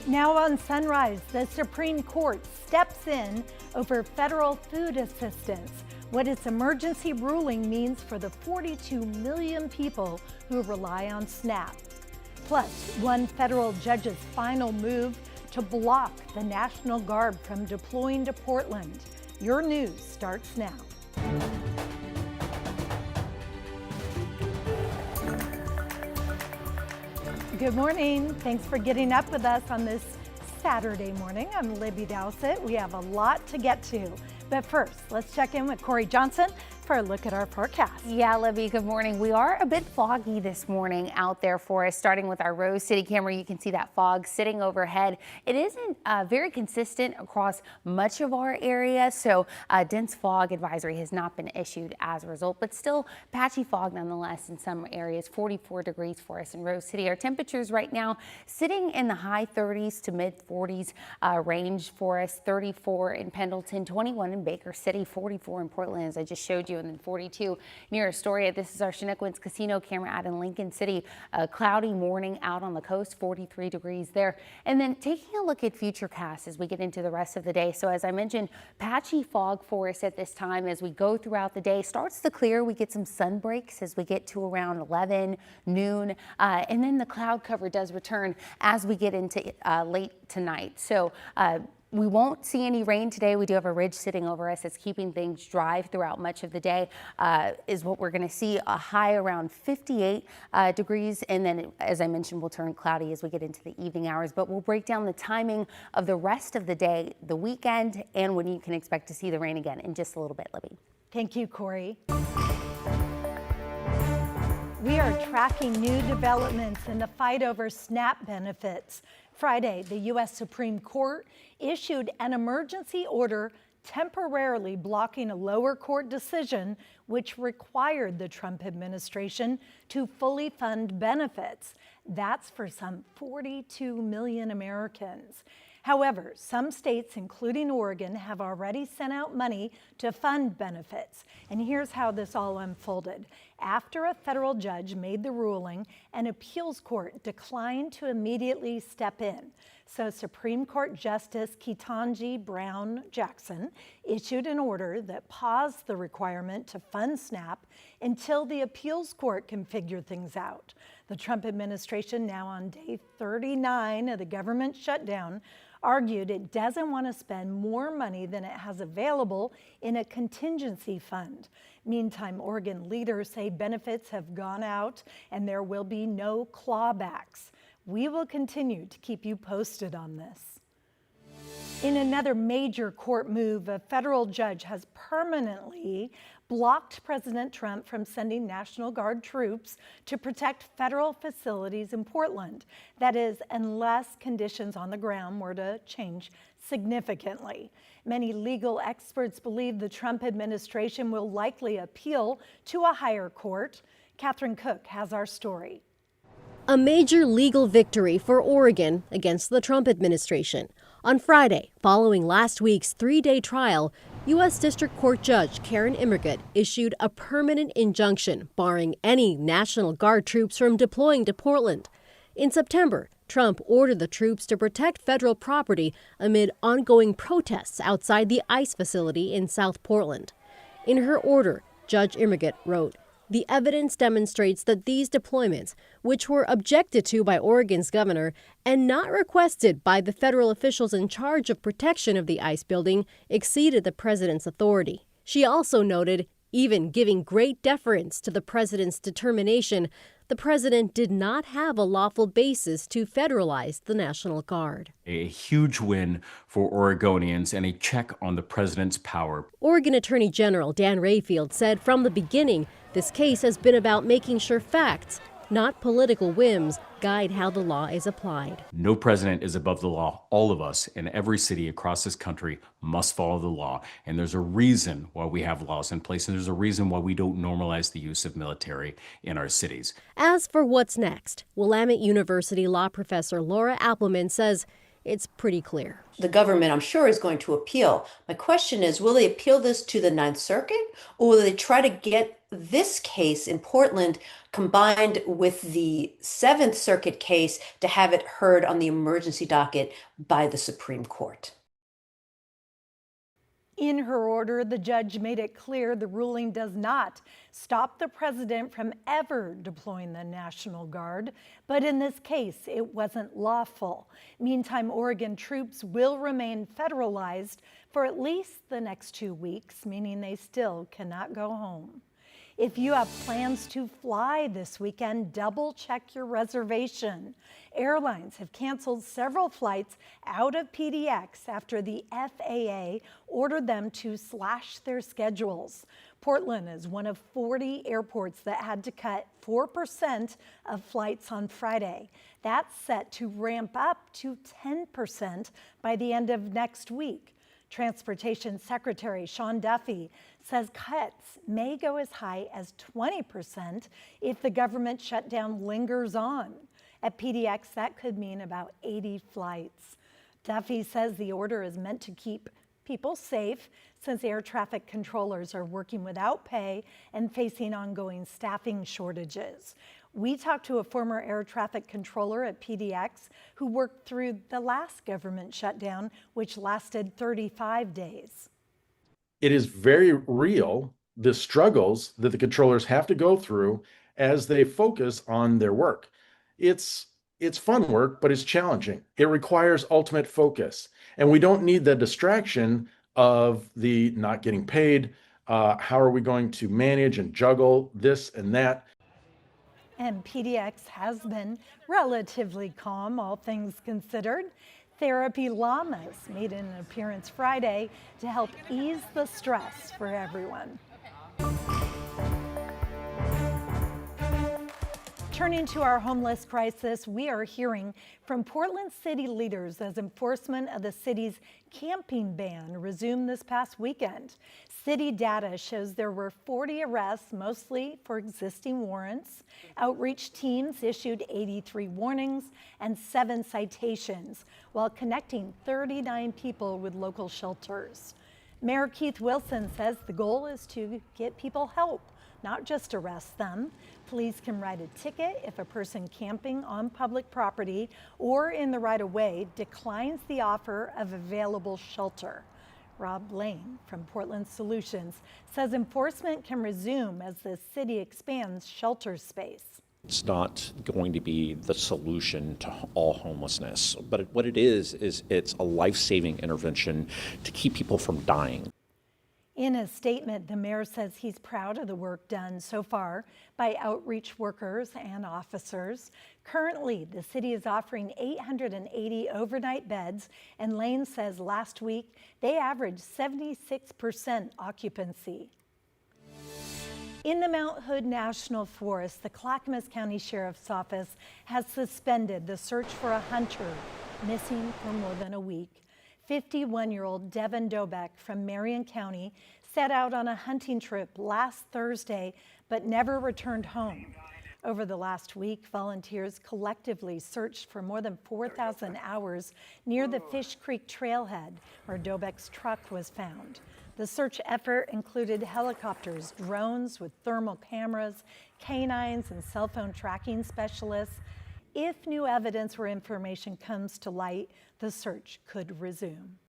Now on Sunrise, the Supreme Court steps in over federal food assistance, what its emergency ruling means for the 42 million people who rely on SNAP. Plus, one federal judge's final move to block the National Guard from deploying to Portland. Your news starts now. Good morning. Thanks for getting up with us on this Saturday morning. I'm Libby Dowsett. We have a lot to get to. But first, let's check in with Corey Johnson for a look at our forecast. Yeah, Libby, good morning. We are a bit foggy this morning out there for us. Starting with our Rose City camera, you can see that fog sitting overhead. It isn't very consistent across much of our area, so a dense fog advisory has not been issued as a result, but still patchy fog nonetheless in some areas. 44 degrees for us in Rose City. Our temperatures right now sitting in the high 30s to mid 40s range for us. 34 in Pendleton, 21 in Baker City, 44 in Portland, as I just showed you, and then 42 near Astoria. This is our Chinookwan's Casino camera out in Lincoln City. A cloudy morning out on the coast, 43 degrees there. And then taking a look at futurecasts as we get into the rest of the day. So as I mentioned, patchy fog for us at this time as we go throughout the day. Starts to clear. We get some sun breaks as we get to around 11, noon, and then the cloud cover does return as we get into late tonight. So we won't see any rain today. We do have a ridge sitting over us. It's keeping things dry throughout much of the day is what we're going to see. A high around 58 degrees. And then, as I mentioned, we'll turn cloudy as we get into the evening hours. But we'll break down the timing of the rest of the day, the weekend, and when you can expect to see the rain again in just a little bit, Libby. Thank you, Corey. We are tracking new developments in the fight over SNAP benefits. Friday, the U.S. Supreme Court issued an emergency order temporarily blocking a lower court decision which required the Trump administration to fully fund benefits. That's for some 42 million Americans. However, some states, including Oregon, have already sent out money to fund benefits. And here's how this all unfolded. After a federal judge made the ruling, an appeals court declined to immediately step in. So Supreme Court Justice Ketanji Brown Jackson issued an order that paused the requirement to fund SNAP until the appeals court can figure things out. The Trump administration, now on day 39 of the government shutdown, argued it doesn't want to spend more money than it has available in a contingency fund. Meantime, Oregon leaders say benefits have gone out and there will be no clawbacks. We will continue to keep you posted on this. In another major court move, a federal judge has permanently blocked President Trump from sending National Guard troops to protect federal facilities in Portland. That is, unless conditions on the ground were to change significantly. Many legal experts believe the Trump administration will likely appeal to a higher court. Catherine Cook has our story. A major legal victory for Oregon against the Trump administration. On Friday, following last week's three-day trial, U.S. District Court Judge Karen Immergut issued a permanent injunction barring any National Guard troops from deploying to Portland. In September, Trump ordered the troops to protect federal property amid ongoing protests outside the ICE facility in South Portland. In her order, Judge Immergut wrote, "The evidence demonstrates that these deployments, which were objected to by Oregon's governor and not requested by the federal officials in charge of protection of the ICE building, exceeded the president's authority." She also noted, even giving great deference to the president's determination, the president did not have a lawful basis to federalize the National Guard. A huge win for Oregonians and a check on the president's power. Oregon Attorney General Dan Rayfield said from the beginning, this case has been about making sure facts, not political whims, guide how the law is applied. No president is above the law. All of us in every city across this country must follow the law. And there's a reason why we have laws in place, and there's a reason why we don't normalize the use of military in our cities. As for what's next, Willamette University law professor Laura Appelman says it's pretty clear. The government, I'm sure, is going to appeal. My question is, will they appeal this to the Ninth Circuit, or will they try to get this case in Portland combined with the Seventh Circuit case to have it heard on the emergency docket by the Supreme Court. In her order, the judge made it clear the ruling does not stop the president from ever deploying the National Guard, but in this case, it wasn't lawful. Meantime, Oregon troops will remain federalized for at least the next 2 weeks, meaning they still cannot go home. If you have plans to fly this weekend, double check your reservation. Airlines have canceled several flights out of PDX after the FAA ordered them to slash their schedules. Portland is one of 40 airports that had to cut 4% of flights on Friday. That's set to ramp up to 10% by the end of next week. Transportation Secretary Sean Duffy says cuts may go as high as 20% if the government shutdown lingers on. At PDX, that could mean about 80 flights. Duffy says the order is meant to keep people safe since air traffic controllers are working without pay and facing ongoing staffing shortages. We talked to a former air traffic controller at PDX who worked through the last government shutdown, which lasted 35 days. It is very real, the struggles that the controllers have to go through as they focus on their work. It's fun work, but it's challenging. It requires ultimate focus. And we don't need the distraction of the not getting paid. How are we going to manage and juggle this and that? And PDX has been relatively calm, all things considered. Therapy llamas made an appearance Friday to help ease the stress for everyone. Turning to our homeless crisis, we are hearing from Portland city leaders as enforcement of the city's camping ban resumed this past weekend. City data shows there were 40 arrests, mostly for existing warrants. Outreach teams issued 83 warnings and 7 citations, while connecting 39 people with local shelters. Mayor Keith Wilson says the goal is to get people help, not just arrest them. Police can write a ticket if a person camping on public property or in the right-of-way declines the offer of available shelter. Rob Lane from Portland Solutions says enforcement can resume as the city expands shelter space. It's not going to be the solution to all homelessness, but what it is it's a life-saving intervention to keep people from dying. In a statement, the mayor says he's proud of the work done so far by outreach workers and officers. Currently, the city is offering 880 overnight beds, and Lane says last week they averaged 76% occupancy. In the Mount Hood National Forest, the Clackamas County Sheriff's Office has suspended the search for a hunter missing for more than a week. 51-year-old Devin Dobeck from Marion County set out on a hunting trip last Thursday, but never returned home. Over the last week, volunteers collectively searched for more than 4,000 hours near the Fish Creek trailhead where Dobeck's truck was found. The search effort included helicopters, drones with thermal cameras, canines, and cell phone tracking specialists. If new evidence or information comes to light, the search could resume.